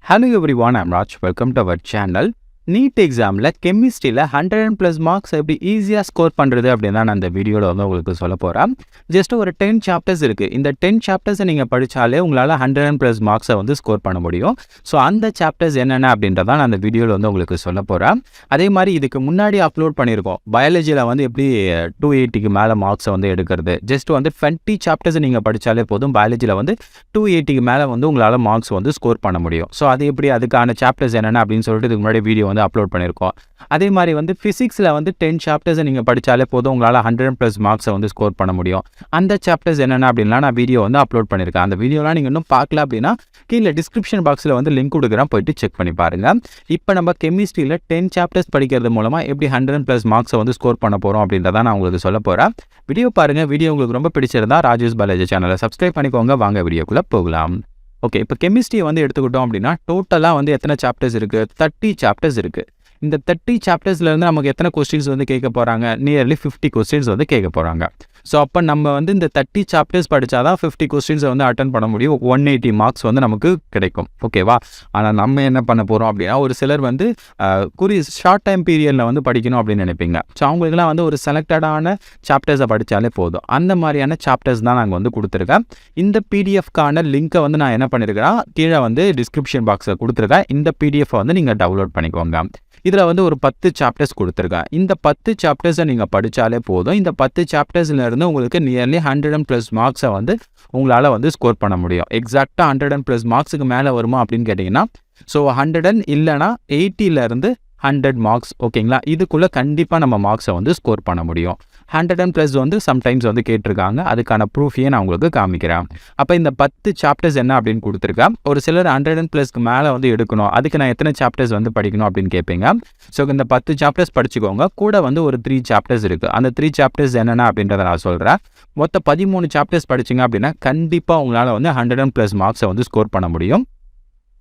Hello everyone, I'm Raj. Welcome to our channel. NEET எக்ஸாமில் கெமிஸ்ட்ரியில் 100+ marks எப்படி ஈஸியாக score பண்ணுறது அப்படின்னு தான் நான் அந்த வீடியோவில் வந்து உங்களுக்கு சொல்ல போகிறேன். ஜஸ்ட் ஒரு 10 சாப்டர்ஸ் இருக்குது. இந்த 10 சாப்டர்ஸை நீங்கள் படித்தாலே உங்களால் 100+ மார்க்ஸை வந்து ஸ்கோர் பண்ண முடியும். ஸோ அந்த சாப்டர்ஸ் என்னென்ன அப்படின்றதான் நான் அந்த வீடியோவில் வந்து உங்களுக்கு சொல்ல போகிறேன். அதே மாதிரி இதுக்கு முன்னாடி அப்லோட் பண்ணியிருக்கோம். பயாலஜியில் வந்து எப்படி 280க்கு மேலே மார்க்ஸை வந்து எடுக்கிறது. ஜஸ்ட் வந்து 20 சாப்டர்ஸை நீங்கள் படித்தாலே போதும். பயாலஜியில் வந்து 280க்கு மேலே வந்து உங்களால் மார்க்ஸ் வந்து ஸ்கோர் பண்ண முடியும். ஸோ அது எப்படி, அதுக்கான சாப்டர்ஸ் என்னென்ன அப்படின்னு சொல்லிட்டு இதுக்கு முன்னாடி வீடியோ வந்து அப்லோட் பண்ணியிருக்கோம். அதே மாதிரி வந்து ஃபிசிக்ஸில் வந்து 10 சாப்டர்ஸை நீங்கள் படித்தாலே போதும் உங்களால் 100+ மார்க்ஸை வந்து ஸ்கோர் பண்ண முடியும். அந்த சாப்டர்ஸ் என்னென்ன அப்படின்லாம் நான் வீடியோ வந்து அப்லோட் பண்ணியிருக்கேன். அந்த வீடியோலாம் நீங்கள் இன்னும் பார்க்கல அப்படின்னா கீழே டிஸ்கிரிப்ஷன் பாக்ஸில் வந்து லிங்க் கொடுக்குறேன், போயிட்டு செக் பண்ணி பாருங்கள். இப்போ நம்ம கெமிஸ்ட்ரியில் 10 சாப்டர்ஸ் படிக்கிறது மூலமாக எப்படி 100+ மார்க்ஸை வந்து ஸ்கோர் பண்ண போகிறோம் அப்படின்றத நான் உங்களுக்கு சொல்ல போகிறேன். வீடியோ பாருங்கள். வீடியோ உங்களுக்கு ரொம்ப பிடிச்சிருந்தா ராஜேஷ் பாலாஜி சேனலை சப்ஸ்கிரைப் பண்ணிக்கோங்க. வாங்க வீடியோக்குள்ளே போகலாம். ஓகே, இப்போ கெமிஸ்ட்ரியை வந்து எடுத்துக்கிட்டோம் அப்படின்னா டோட்டலாக வந்து எத்தனை சாப்டர்ஸ் இருக்குது? 30 சாப்டர்ஸ் இருக்குது. இந்த 30 சாப்டர்ஸ்லேருந்து நமக்கு எத்தனை கொஸ்டின்ஸ் வந்து கேட்க போகிறாங்க? நியர்லி 50 கொஸ்டின்ஸ் வந்து கேட்க போகிறாங்க. ஸோ அப்போ நம்ம வந்து இந்த 30 சாப்டர்ஸ் படித்தா தான் 50 கொஸ்டின்ஸை வந்து அட்டன் பண்ண முடியும். 180 மார்க்ஸ் வந்து நமக்கு கிடைக்கும். ஓகேவா? ஆனால் நம்ம என்ன பண்ண போகிறோம் அப்படின்னா, ஒரு சிலர் வந்து ஷார்ட் டைம் பீரியடில் வந்து படிக்கணும் அப்படின்னு நினைப்பீங்க. ஸோ அவங்களுக்குலாம் வந்து ஒரு செலக்டடான சாப்டர்ஸை படித்தாலே போதும். அந்த மாதிரியான சாப்டர்ஸ் தான் நாங்கள் வந்து கொடுத்துருக்கேன். இந்த பிடிஎஃப்கான லிங்க்கை வந்து நான் என்ன பண்ணியிருக்கேன்னா கீழே வந்து டிஸ்கிரிப்ஷன் பாக்ஸில் கொடுத்துருக்கேன். இந்த பிடிஎஃப்பை வந்து நீங்கள் டவுன்லோட் பண்ணிக்கோங்க. இதில் வந்து ஒரு 10 சாப்டர்ஸ் கொடுத்துருக்கேன். இந்த 10 சாப்டர்ஸை நீங்கள் படித்தாலே போதும். இந்த 10 சாப்டர்ஸ்லேருந்து உங்களுக்கு நியர்லி 100+ மார்க்ஸை வந்து உங்களால் வந்து ஸ்கோர் பண்ண முடியும். எக்ஸாக்டாக 100+ மார்க்ஸுக்கு மேலே வருமா அப்படின்னு கேட்டிங்கன்னா, ஸோ 100 இல்லைனா 80லேருந்து 100 மார்க்ஸ், ஓகேங்களா? இதுக்குள்ளே கண்டிப்பாக நம்ம மார்க்ஸை வந்து ஸ்கோர் பண்ண முடியும். 100+ வந்து சம்டைம்ஸ் வந்து கேட்டிருக்காங்க. அதுக்கான ப்ரூஃபையே நான் உங்களுக்கு காமிக்கிறேன். அப்போ இந்த 10 சாப்டர்ஸ் என்ன அப்படின்னு கொடுத்துருக்கேன். ஒரு சிலர் 100+க்கு மேலே வந்து எடுக்கணும், அதுக்கு நான் எத்தனை சாப்டர்ஸ் வந்து படிக்கணும் அப்படின்னு கேட்பீங்க. ஸோ இந்த 10 சாப்டர்ஸ் படிச்சுக்கோங்க. கூட வந்து ஒரு 3 சாப்டர்ஸ் இருக்குது. அந்த 3 சாப்டர்ஸ் என்னென்ன அப்படின்றத நான் சொல்கிறேன். மொத்தம் 13 சாப்டர்ஸ் படிச்சிங்க அப்படின்னா கண்டிப்பாக உங்களால் வந்து 100+ மார்க்ஸை வந்து ஸ்கோர் பண்ண முடியும்.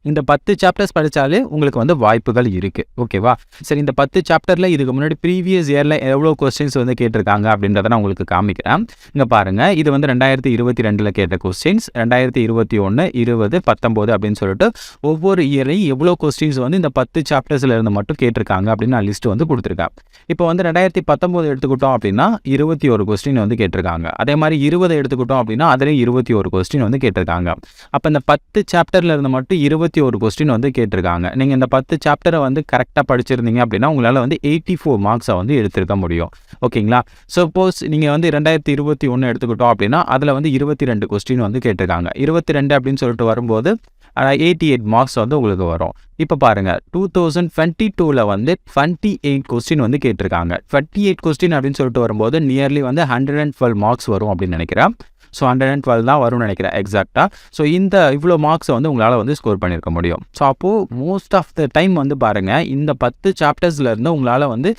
இந்த 10 சாப்டர்ஸ் படித்தாலே உங்களுக்கு வந்து வாய்ப்புகள் இருக்குது. ஓகேவா? சரி, இந்த 10 சாப்டரில் இதுக்கு முன்னாடி ப்ரீவியஸ் இயரில் எவ்வளோ கொஸ்டின்ஸ் வந்து கேட்டிருக்காங்க அப்படின்றத நான் உங்களுக்கு காமிக்கிறேன். இங்கே பாருங்கள், இது வந்து 2022 கேட்ட கொஸ்டின்ஸ், 2021, 20, 19 அப்படின்னு சொல்லிட்டு ஒவ்வொரு இயரையும் எவ்வளோ கொஸ்டின்ஸ் வந்து இந்த 10 சாப்டர்ஸில் இருந்து மட்டும் கேட்டிருக்காங்க அப்படின்னு நான் லிஸ்ட்டு வந்து கொடுத்துருக்கேன். இப்போ வந்து 2019 எடுத்துக்கிட்டோம் அப்படின்னா 21 கொஸ்டின் வந்து கேட்டிருக்காங்க. அதே மாதிரி 20 எடுத்துக்கிட்டோம் அப்படின்னா அதில் 21 கொஸ்டின் வந்து கேட்டிருக்காங்க. அப்போ இந்த 10 சாப்டரில் இருந்து மட்டும் 21 கொஸ்டின் வந்து கேட்டிருக்காங்க. நீங்கள் இந்த 10 சாப்டரை வந்து கரெக்டாக படிச்சிருந்தீங்க அப்படின்னா உங்களால் வந்து 84 மார்க்ஸை வந்து எடுத்திருக்க முடியும். ஓகேங்களா? சப்போஸ் நீங்கள் வந்து 2021 எடுத்துக்கிட்டோம் அப்படின்னா அதில் வந்து 22 கொஸ்டின் வந்து கேட்டிருக்காங்க. 22 அப்படின்னு சொல்லிட்டு வரும்போது 88 மார்க்ஸ் வந்து உங்களுக்கு வரும். இப்போ பாருங்கள், 2022ல் வந்து 28 கொஸ்டின் வந்து கேட்டிருக்காங்க. 28 கொஸ்டின் அப்படின்னு சொல்லிட்டு வரும்போது நியர்லி வந்து 112 மார்க்ஸ் வரும் அப்படின்னு நினைக்கிறேன். ஸோ 112 தான் வரும்னு நினைக்கிறேன் எக்ஸாக்டாக. ஸோ இந்த இவ்வளோ மார்க்ஸை வந்து உங்களால் வந்து ஸ்கோர் பண்ணியிருக்க முடியும். ஸோ அப்போது மோஸ்ட் ஆஃப் த டைம் வந்து பாருங்கள், இந்த 10 சாப்டர்ஸ்லேருந்து உங்களால் வந்து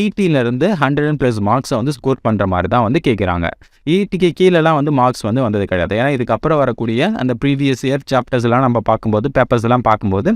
80லேருந்து 100+ மார்க்ஸை வந்து ஸ்கோர் பண்ணுற மாதிரி தான் வந்து கேட்குறாங்க. 80க்கு கீழெலாம் வந்து மார்க்ஸ் வந்து வந்தது கிடையாது. ஏன்னா இதுக்கப்புறம் வரக்கூடிய அந்த ப்ரீவியஸ் இயர் சாப்டர்ஸ்லாம் நம்ம பார்க்கும்போது, பேப்பர்ஸ்லாம் பார்க்கும்போது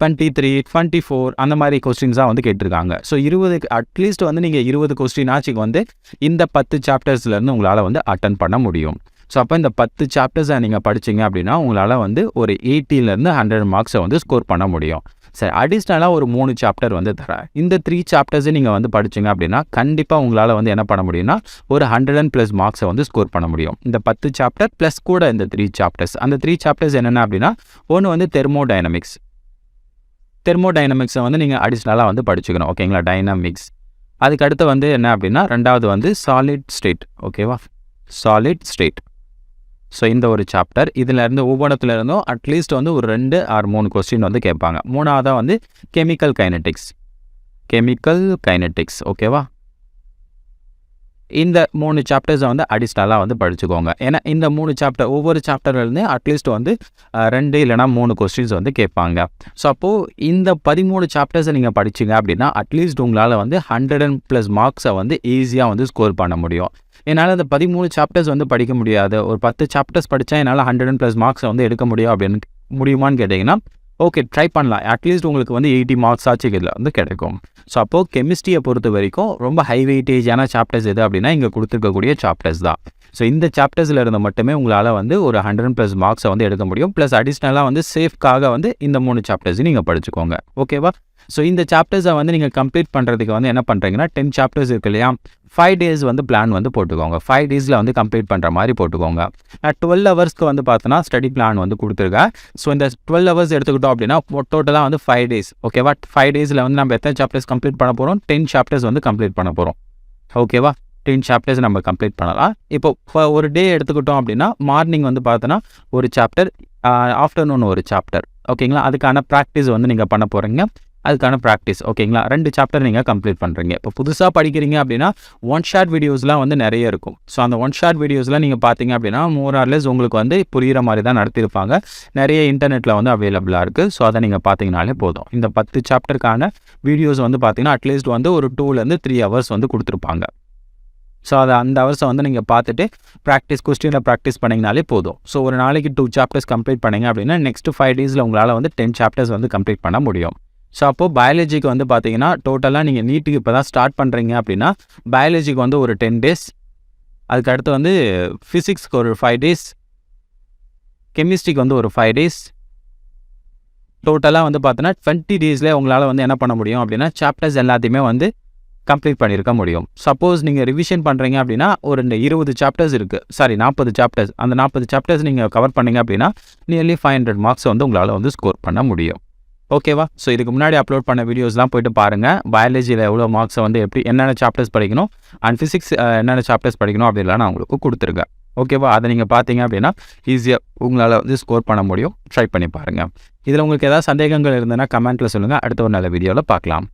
23, 24 அந்த மாதிரி கொஸ்டின்ஸாக வந்து கேட்டிருக்காங்க. ஸோ 20 அட்லீஸ்ட் வந்து நீங்கள் 20 கொஸ்டின் ஆச்சுக்கு வந்து இந்த 10 சாப்டர்ஸ்லேருந்து உங்களால் வந்து அட்டன் பண்ண முடியும். ஸோ அப்போ இந்த 10 சாப்டர்ஸை நீங்கள் படிச்சிங்க அப்படின்னா உங்களால் வந்து ஒரு 80லேருந்து 100 மார்க்ஸை வந்து ஸ்கோர் பண்ண முடியும். சரி, அடிஷ்னலாக ஒரு 3 சாப்டர் வந்து தரேன். இந்த 3 சாப்டர்ஸை நீங்கள் வந்து படிச்சிங்க அப்படின்னா கண்டிப்பாக உங்களால் வந்து என்ன பண்ண முடியும்னா ஒரு 100+ மார்க்ஸை வந்து ஸ்கோர் பண்ண முடியும். இந்த 10 சாப்டர் ப்ளஸ் கூட இந்த 3 சாப்டர்ஸ். அந்த 3 சாப்டர்ஸ் என்னென்ன அப்படின்னா, ஒன்று வந்து தெர்மோடைனமிக்ஸை வந்து நீங்கள் அடிஷ்னலாக வந்து படிச்சுக்கணும். ஓகேங்களா? டைனமிக்ஸ். அதுக்கடுத்து வந்து என்ன அப்படின்னா, ரெண்டாவது வந்து சாலிட் ஸ்டேட். ஓகேவா? Solid state. ஸோ இந்த ஒரு சாப்டர், இதிலேருந்து ஒவ்வொன்றத்துல இருந்தும் அட்லீஸ்ட் வந்து ஒரு 2 or 3 கொஸ்டின் வந்து கேட்பாங்க. மூணாவதாக வந்து கெமிக்கல் கைனெட்டிக்ஸ். ஓகேவா? இந்த 3 சாப்டர்ஸை வந்து அடிஷ்னலாக வந்து படிச்சுக்கோங்க. ஏன்னா இந்த 3 சாப்டர், ஒவ்வொரு சாப்டர்லேருந்து அட்லீஸ்ட் வந்து 2 இல்லைனா 3 கொஸ்டின்ஸ் வந்து கேட்பாங்க. ஸோ அப்போது இந்த 13 சாப்டர்ஸை நீங்கள் படிச்சிங்க அப்படின்னா அட்லீஸ்ட் உங்களால் வந்து 100+ மார்க்ஸை வந்து ஈஸியாக வந்து ஸ்கோர் பண்ண முடியும். என்னால் அந்த 13 சாப்டர்ஸ் வந்து படிக்க முடியாது. ஒரு 10 சாப்டர்ஸ் படித்தா என்னால் 100+ மார்க்ஸை வந்து எடுக்க முடியும் அப்படின்னு முடியுமான்னு கேட்டிங்கன்னா ஓகே ட்ரை பண்ணலாம். அட்லீஸ்ட் உங்களுக்கு வந்து 80 மார்க்ஸ் ஆச்சு இதில் வந்து கிடைக்கும். ஸோ அப்போது கெமிஸ்ட்ரியை பொறுத்த வரைக்கும் ரொம்ப ஹை வெயிட்டேஜான சாப்டர்ஸ் எது அப்படின்னா இங்கே கொடுத்துருக்கக்கூடிய சாப்டர்ஸ் தான். ஸோ இந்த சாப்டர்ஸில் இருந்து மட்டுமே உங்களால் வந்து ஒரு 100+ மார்க்ஸை வந்து எடுக்க முடியும். ப்ளஸ் அடிஷ்னலாக வந்து சேஃப்காக வந்து இந்த 3 சாப்டர்ஸையும் நீங்கள் படிச்சுக்கோங்க. ஓகேவா? ஸோ இந்த சாப்டர்ஸை வந்து நீங்கள் கம்ப்ளீட் பண்ணுறதுக்கு வந்து என்ன பண்ணுறீங்கன்னா 10 சாப்டர்ஸ் இருக்கு இல்லையா, 5 days வந்து பிளான் வந்து போட்டுக்கோங்க. 5 daysல வந்து கம்ப்ளீட் பண்ணுற மாதிரி போட்டுக்கோங்க. 12 ஹவர்ஸ்க்கு வந்து பார்த்தோன்னா ஸ்டடி பிளான் வந்து கொடுத்துருக்கேன். ஸோ இந்த 12 ஹவர்ஸ் எடுத்துக்கிட்டோம் அப்படின்னா டோட்டலாக வந்து 5 days. ஓகேவா? 5 daysல வந்து நம்ம எத்தனை சாப்டர்ஸ் கம்ப்ளீட் பண்ண போகிறோம்? 10 சாப்டர்ஸ் வந்து கம்ப்ளீட் பண்ண போகிறோம். ஓகேவா? 10 சாப்டர்ஸ் நம்ம கம்ப்ளீட் பண்ணலாம். இப்போ ஒரு டே எடுத்துக்கிட்டோம் அப்படின்னா மார்னிங் வந்து பார்த்தோன்னா ஒரு சாப்டர், ஆஃப்டர்நூன் ஒரு சாப்டர். ஓகேங்களா? அதுக்கான ப்ராக்டிஸ் வந்து நீங்கள் பண்ண போகிறீங்க. அதுக்கான ப்ராக்டிஸ் ஓகேங்களா? 2 சாப்டர் நீங்கள் கம்ப்ளீட் பண்ணுறீங்க. இப்போ புதுசாக படிக்கிறீங்க அப்படின்னா ஒன் ஷாட் வீடியோஸ்லாம் வந்து நிறைய இருக்கும். ஸோ அந்த ஒன் ஷாட் வீடியோஸ்லாம் நீங்கள் பார்த்தீங்க அப்படின்னா மோர் ஆர் லெஸ் உங்களுக்கு வந்து புரிகிற மாதிரி தான் நடத்தியிருப்பாங்க. நிறைய இன்டர்நெட்டில் வந்து அவைலபிளாக இருக்குது. ஸோ அதை நீங்கள் பார்த்தீங்கனாலே போதும். இந்த 10 சாப்டருக்கான வீடியோஸ் வந்து பார்த்தீங்கன்னா அட்லீஸ்ட் வந்து ஒரு 2 to 3 ஹவர்ஸ் வந்து கொடுத்துருப்பாங்க. ஸோ அதை அந்த ஹவர்ஸை வந்து நீங்கள் பார்த்துட்டு கொஸ்டினில் ப்ராக்டிஸ் பண்ணிங்கனாலே போதும். ஸோ ஒரு நாளைக்கு 2 சாப்டர்ஸ் கம்ப்ளீட் பண்ணிங்க அப்படின்னா நெக்ஸ்ட்டு 5 daysல உங்களால் வந்து 10 சாப்டர்ஸ் வந்து கம்ப்ளீட் பண்ண முடியும். ஸோ அப்போது பயாலஜிக்கு வந்து பார்த்தீங்கன்னா டோட்டலாக நீங்கள் நீட்டுக்கு இப்போ தான் ஸ்டார்ட் பண்ணுறீங்க அப்படின்னா பயாலஜிக்கு வந்து ஒரு 10 days, அதுக்கடுத்து வந்து ஃபிசிக்ஸ்க்கு ஒரு 5 days, கெமிஸ்ட்ரிக்கு வந்து ஒரு 5 days, டோட்டலாக வந்து பார்த்தோன்னா 20 daysல உங்களால் வந்து என்ன பண்ண முடியும் அப்படின்னா சாப்டர்ஸ் எல்லாத்தையுமே வந்து கம்ப்ளீட் பண்ணியிருக்க முடியும். சப்போஸ் நீங்கள் ரிவிஷன் பண்ணுறீங்க அப்படின்னா ஒரு 20 சாப்டர்ஸ் இருக்குது, 40 சாப்டர்ஸ். அந்த 40 சாப்டர்ஸ் நீங்கள் கவர் பண்ணீங்க அப்படின்னா நியர்லி 500 மார்க்ஸ் வந்து உங்களால் வந்து ஸ்கோர் பண்ண முடியும். ஓகேவா? ஸோ இதுக்கு முன்னாடி அப்லோட் பண்ண வீடியோஸ்லாம் போய்ட்டு பாருங்கள். பயாலஜியில் எவ்வளோ மார்க்ஸை வந்து என்னென்ன சாப்டர்ஸ் படிக்கணும் அண்ட் ஃபிசிக்ஸ் என்னென்ன சாப்டர்ஸ் படிக்கணும் அப்படின்லாம் நான் உங்களுக்கு கொடுத்துருக்கேன். ஓகேவா? அதை நீங்கள் பார்த்தீங்க அப்படின்னா ஈஸியாக உங்களால் வந்து ஸ்கோர் பண்ண முடியும். ட்ரை பண்ணி பாருங்கள். இதில் உங்களுக்கு ஏதாவது சந்தேகங்கள் இருந்ததுன்னா கமெண்ட்டில் சொல்லுங்கள். அடுத்த ஒரு நல்ல வீடியோவில் பார்க்கலாம்.